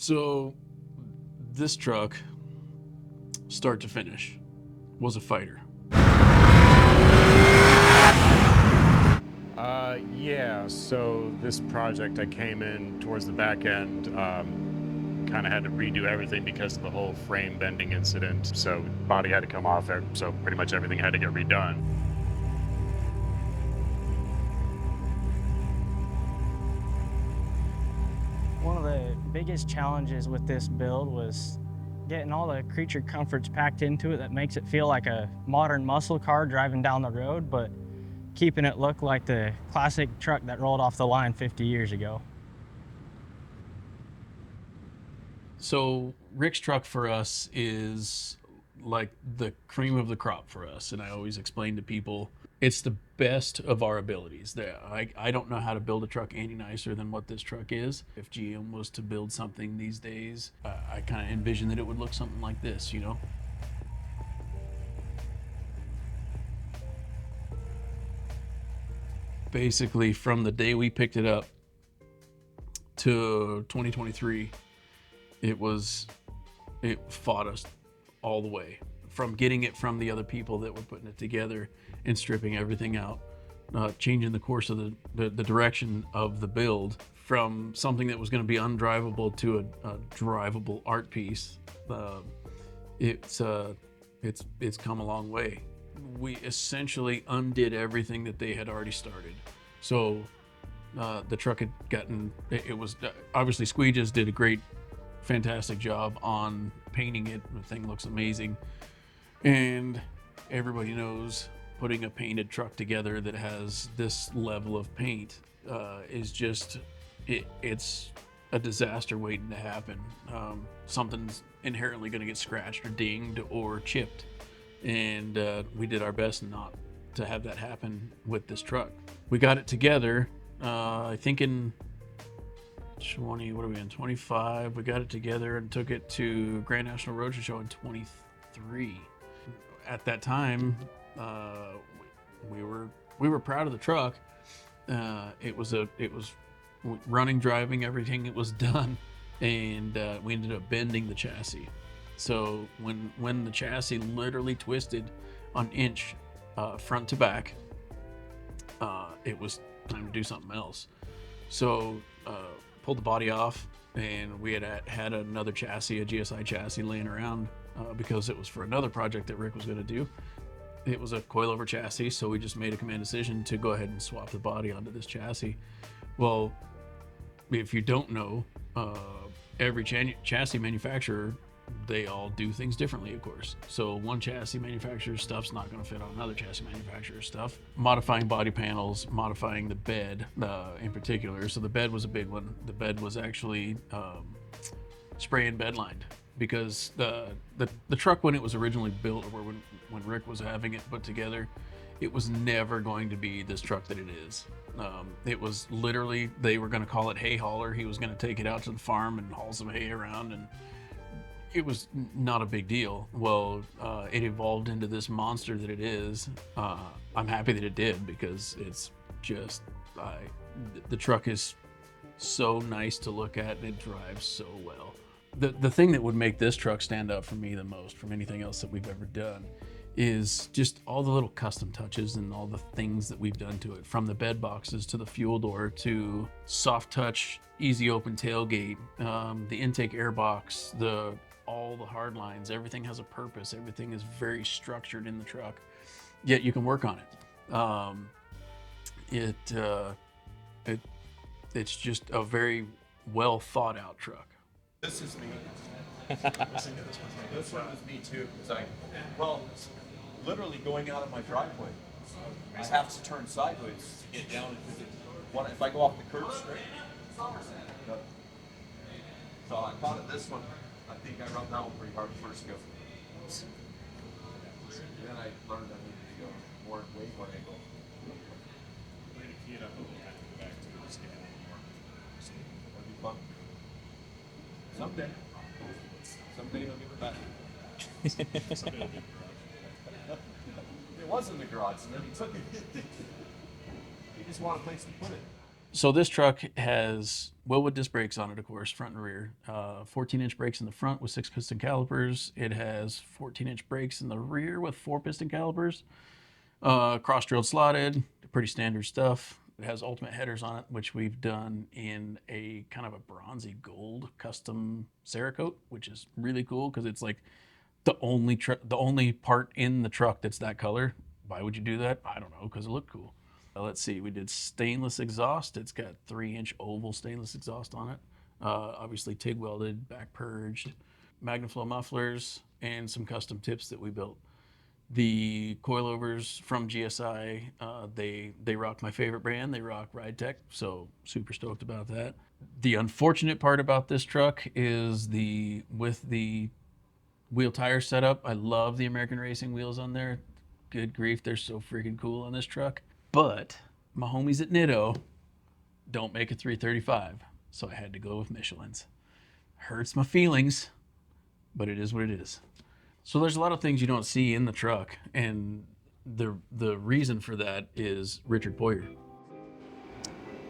So this truck, start to finish, was a fighter. Yeah, so this project I came in towards the back end, kind of had to redo everything because of the whole frame bending incident. So body had to come off there, so pretty much everything had to get redone. One of the biggest challenges with this build was getting all the creature comforts packed into it that makes it feel like a modern muscle car driving down the road, but keeping it look like the classic truck that rolled off the line 50 years ago. So Rick's truck for us is like the cream of the crop for us, and I always explain to people it's the best of our abilities. I don't know how to build a truck any nicer than what this truck is. If GM was to build something these days, I kind of envision that it would look something like this, you know? Basically, from the day we picked it up to 2023, it fought us all the way, from getting it from the other people that were putting it together and stripping everything out, changing the course of the direction of the build from something that was going to be undrivable to a drivable art piece. It's come a long way. We essentially undid everything that they had already started. So the truck had gotten, it was obviously Squeegees did a great, fantastic job on painting it. The thing looks amazing. And everybody knows putting a painted truck together that has this level of paint is just, it's a disaster waiting to happen. Something's inherently going to get scratched or dinged or chipped. And we did our best not to have that happen with this truck. We got it together, I think in 25. We got it together and took it to Grand National Roadshow Show in 23. At that time, we were proud of the truck. It was running, driving, everything. It was done, and we ended up bending the chassis. So when the chassis literally twisted an inch front to back, it was time to do something else. So pulled the body off, and we had another chassis, a GSI chassis, laying around because it was for another project that Rick was going to do. It was a coilover chassis, so we just made a command decision to go ahead and swap the body onto this chassis. Well, if you don't know, every chassis manufacturer, they all do things differently, of course. So one chassis manufacturer's stuff's not going to fit on another chassis manufacturer's stuff. Modifying body panels, modifying the bed in particular. So the bed was a big one. The bed was actually spray and bed lined, because the truck, when it was originally built, or when Rick was having it put together, it was never going to be this truck that it is. It was literally, they were going to call it hay hauler. He was going to take it out to the farm and haul some hay around, and it was not a big deal. Well, it evolved into this monster that it is. I'm happy that it did, because it's just, the truck is so nice to look at, and it drives so well. The thing that would make this truck stand out for me the most from anything else that we've ever done is just all the little custom touches and all the things that we've done to it, from the bed boxes to the fuel door to soft touch, easy open tailgate, the intake air box, all the hard lines. Everything has a purpose. Everything is very structured in the truck, yet you can work on it. It's just a very well thought out truck. This is me. This one is me too. Well, literally going out of my driveway, I have to turn sideways to get down, because if I go off the curb straight. So I thought of this one. I think I rubbed that one pretty hard first go. Then I learned I needed to go way more angle. Way to key it up a little bit in the back too, just give it a little more. That'd be fun. Someday he'll give it back. It was in the garage, and then he took it. He just wanted a place to put it. So this truck has Wilwood disc brakes on it, of course, front and rear. 14-inch brakes in the front with 6-piston calipers. It has 14-inch brakes in the rear with 4-piston calipers. Cross-drilled slotted, pretty standard stuff. It has ultimate headers on it, which we've done in a kind of a bronzy gold custom Cerakote, which is really cool because it's like the only part in the truck that's that color. Why would you do that? I don't know, because it looked cool. Let's see, we did stainless exhaust. It's got 3-inch oval stainless exhaust on it. Obviously TIG welded, back purged, MagnaFlow mufflers, and some custom tips that we built. The coilovers from GSI, they rock my favorite brand. They rock RideTech, so super stoked about that. The unfortunate part about this truck is with the wheel tire setup. I love the American Racing wheels on there. Good grief, they're so freaking cool on this truck. But my homies at Nitto don't make a 335, so I had to go with Michelin's. Hurts my feelings, but it is what it is. So there's a lot of things you don't see in the truck, and the reason for that is Richard Poyer.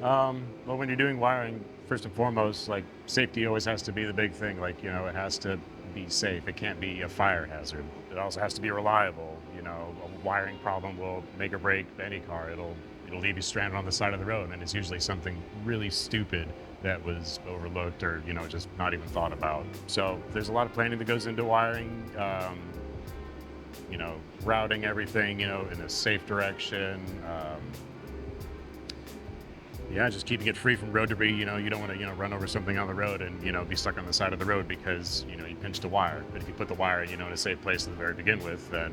Well, when you're doing wiring, first and foremost, like safety always has to be the big thing. Like, it has to be safe. It can't be a fire hazard. It also has to be reliable. A wiring problem will make or break any car. It'll leave you stranded on the side of the road, and it's usually something really stupid that was overlooked or just not even thought about. So there's a lot of planning that goes into wiring. Routing everything in a safe direction. Just keeping it free from road debris. You don't want to, run over something on the road and, be stuck on the side of the road because, you pinched a wire. But if you put the wire, in a safe place at the very begin with, then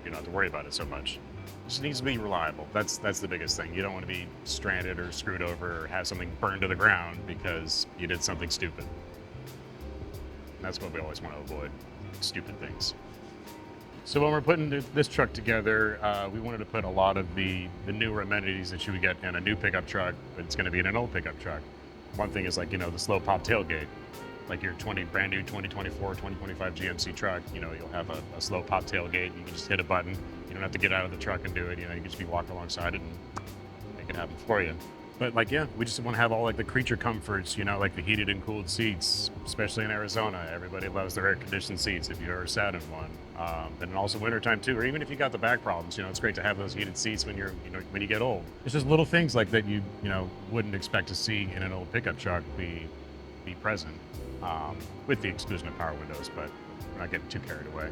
you don't have to worry about it so much. It just needs to be reliable. That's the biggest thing. You don't want to be stranded or screwed over or have something burned to the ground because you did something stupid. And that's what we always want to avoid, stupid things. So when we're putting this truck together, we wanted to put a lot of the newer amenities that you would get in a new pickup truck, but it's going to be in an old pickup truck. One thing is the slow pop tailgate. Like your brand new 2024, 2025 GMC truck, you'll have a slow pop tailgate. You can just hit a button. You don't have to get out of the truck and do it. You can just be walked alongside it and make it happen for you. But we just want to have all the creature comforts, like the heated and cooled seats, especially in Arizona. Everybody loves their air conditioned seats if you've ever sat in one. And also wintertime too, or even if you got the back problems, it's great to have those heated seats when when you get old. It's just little things like that you wouldn't expect to see in an old pickup truck be present, with the exclusion of power windows, but we're not getting too carried away.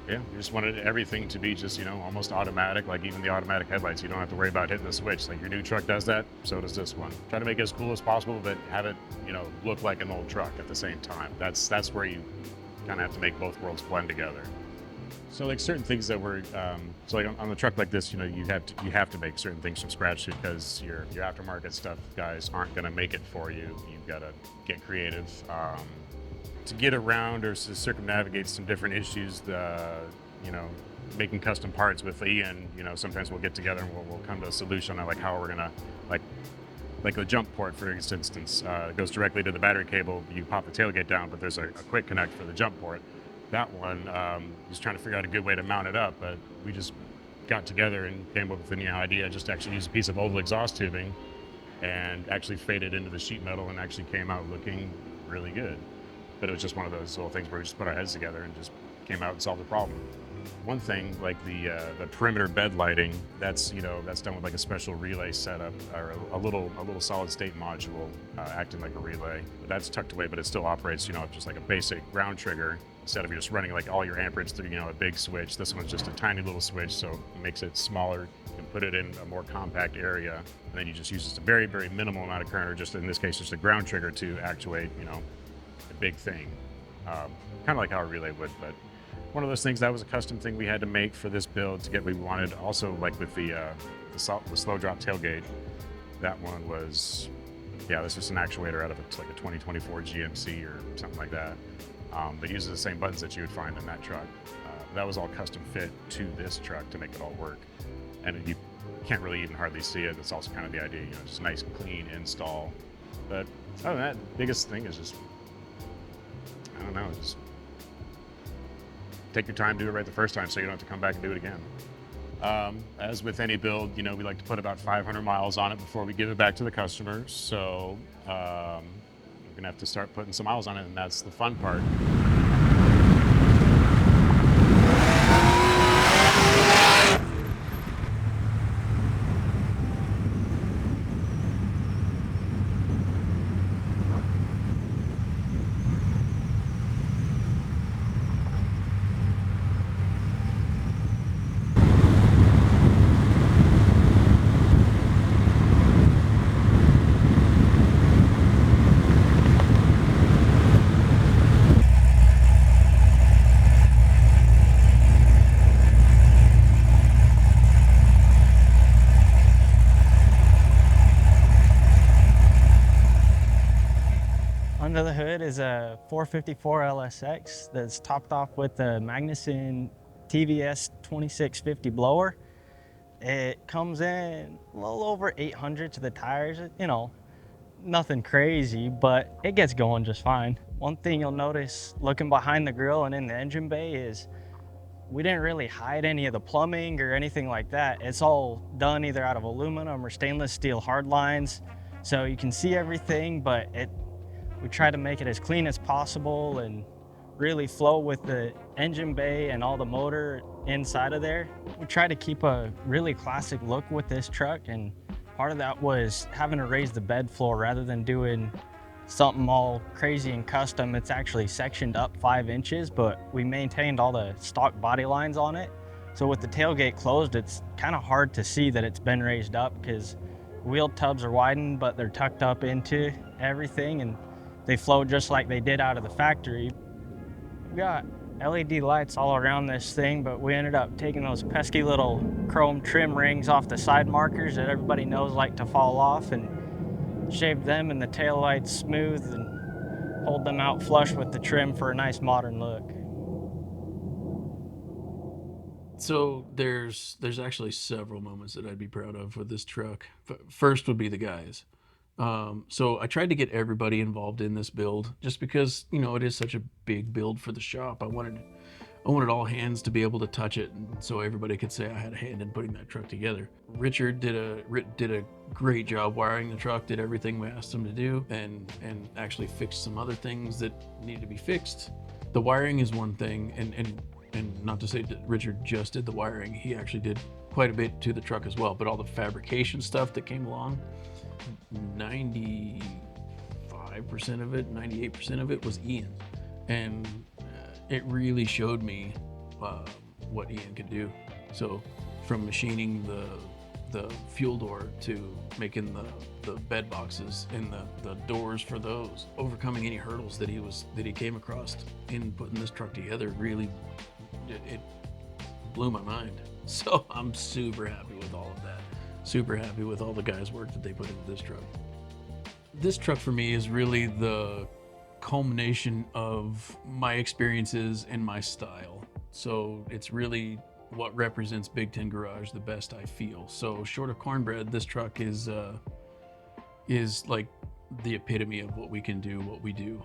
Yeah, we just wanted everything to be just, almost automatic, like even the automatic headlights. You don't have to worry about hitting the switch. Like your new truck does that, so does this one. Try to make it as cool as possible, but have it, look like an old truck at the same time. That's where you kind of have to make both worlds blend together. So certain things that we're, on the truck like this, you have to make certain things from scratch because your aftermarket stuff guys aren't going to make it for you. You've got to get creative. To get around or to circumnavigate some different issues, making custom parts with Ian, sometimes we'll get together and we'll come to a solution on how we're gonna like the jump port, for instance, it goes directly to the battery cable. You pop the tailgate down, but there's a quick connect for the jump port. That one, just trying to figure out a good way to mount it up, but we just got together and came up with the idea just to actually use a piece of oval exhaust tubing and actually fade it into the sheet metal and actually came out looking really good. But it was just one of those little things where we just put our heads together and just came out and solved the problem. One thing, like the perimeter bed lighting, that's done with a special relay setup or a little solid state module acting like a relay. But that's tucked away, but it still operates, just like a basic ground trigger. Instead of just running all your amperage through, a big switch, this one's just a tiny little switch, so it makes it smaller. You can put it in a more compact area, and then you just use just a very, very minimal amount of current, or just in this case, just a ground trigger to actuate, a big thing. Kind of like how a relay would, but one of those things that was a custom thing we had to make for this build to get what we wanted. Also, with the slow drop tailgate, that one was, this is an actuator out of a 2024 GMC or something like that. But uses the same buttons that you would find in that truck. That was all custom fit to this truck to make it all work. And you can't really even hardly see it. That's also kind of the idea, just nice, clean install. But other than that, the biggest thing is just, I don't know, just take your time, do it right the first time so you don't have to come back and do it again. As with any build, we like to put about 500 miles on it before we give it back to the customers. So we're gonna have to start putting some miles on it, and that's the fun part. Under the hood is a 454 LSX that's topped off with the Magnuson TVS 2650 blower. It comes in a little over 800 to the tires, nothing crazy, but it gets going just fine. One thing you'll notice looking behind the grill and in the engine bay is we didn't really hide any of the plumbing or anything like that. It's all done either out of aluminum or stainless steel hard lines. So you can see everything, but we try to make it as clean as possible and really flow with the engine bay and all the motor inside of there. We try to keep a really classic look with this truck, and part of that was having to raise the bed floor rather than doing something all crazy and custom. It's actually sectioned up 5 inches, but we maintained all the stock body lines on it. So with the tailgate closed, it's kind of hard to see that it's been raised up because wheel tubs are widened, but they're tucked up into everything and they flow just like they did out of the factory. We got LED lights all around this thing, but we ended up taking those pesky little chrome trim rings off the side markers that everybody knows like to fall off and shaved them and the tail lights smooth and pulled them out flush with the trim for a nice modern look. So there's actually several moments that I'd be proud of with this truck. First would be the guys. So I tried to get everybody involved in this build just because, it is such a big build for the shop. I wanted all hands to be able to touch it, and so everybody could say I had a hand in putting that truck together. Richard did a great job wiring the truck, did everything we asked him to do, and actually fixed some other things that needed to be fixed. The wiring is one thing, and not to say that Richard just did the wiring, he actually did quite a bit to the truck as well, but all the fabrication stuff that came along, 95% of it, 98% of it was Ian. And it really showed me what Ian could do. So from machining the fuel door to making the bed boxes and the doors for those, overcoming any hurdles that he came across in putting this truck together, really it blew my mind. So I'm super happy with all of that. Super happy with all the guys' work that they put into this truck. This truck for me is really the culmination of my experiences and my style. So it's really what represents Big Ten Garage the best, I feel. So short of cornbread, this truck is like the epitome of what we can do, what we do.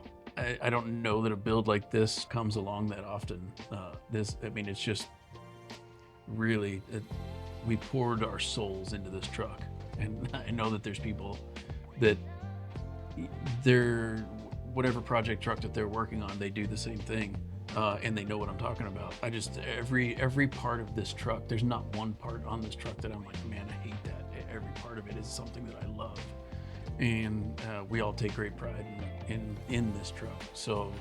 I don't know that a build like this comes along that often. It's just really, we poured our souls into this truck. And I know that there's people that whatever project truck that they're working on, they do the same thing, and they know what I'm talking about. Every part of this truck, there's not one part on this truck that I'm like, man, I hate that. Every part of it is something that I love, and we all take great pride in this truck. So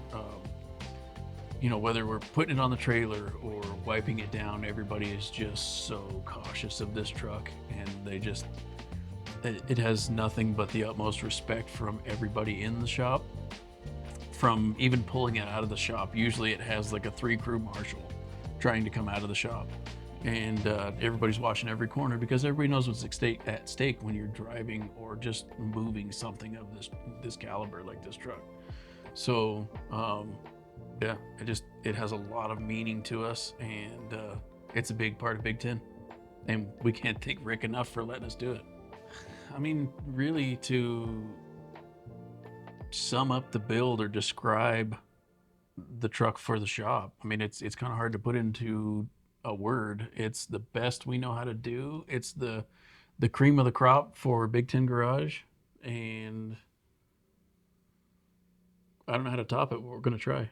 whether we're putting it on the trailer or wiping it down, everybody is just so cautious of this truck, and it has nothing but the utmost respect from everybody in the shop. From even pulling it out of the shop, usually it has like a 3-crew marshal trying to come out of the shop, and everybody's watching every corner because everybody knows what's at stake when you're driving or just moving something of this caliber like this truck. So yeah, it has a lot of meaning to us, and it's a big part of Big Ten, and we can't thank Rick enough for letting us do it. I mean, really, to sum up the build or describe the truck for the shop, I mean, it's kind of hard to put into a word. It's the best we know how to do. It's the cream of the crop for Big Ten Garage, and I don't know how to top it, but we're gonna try.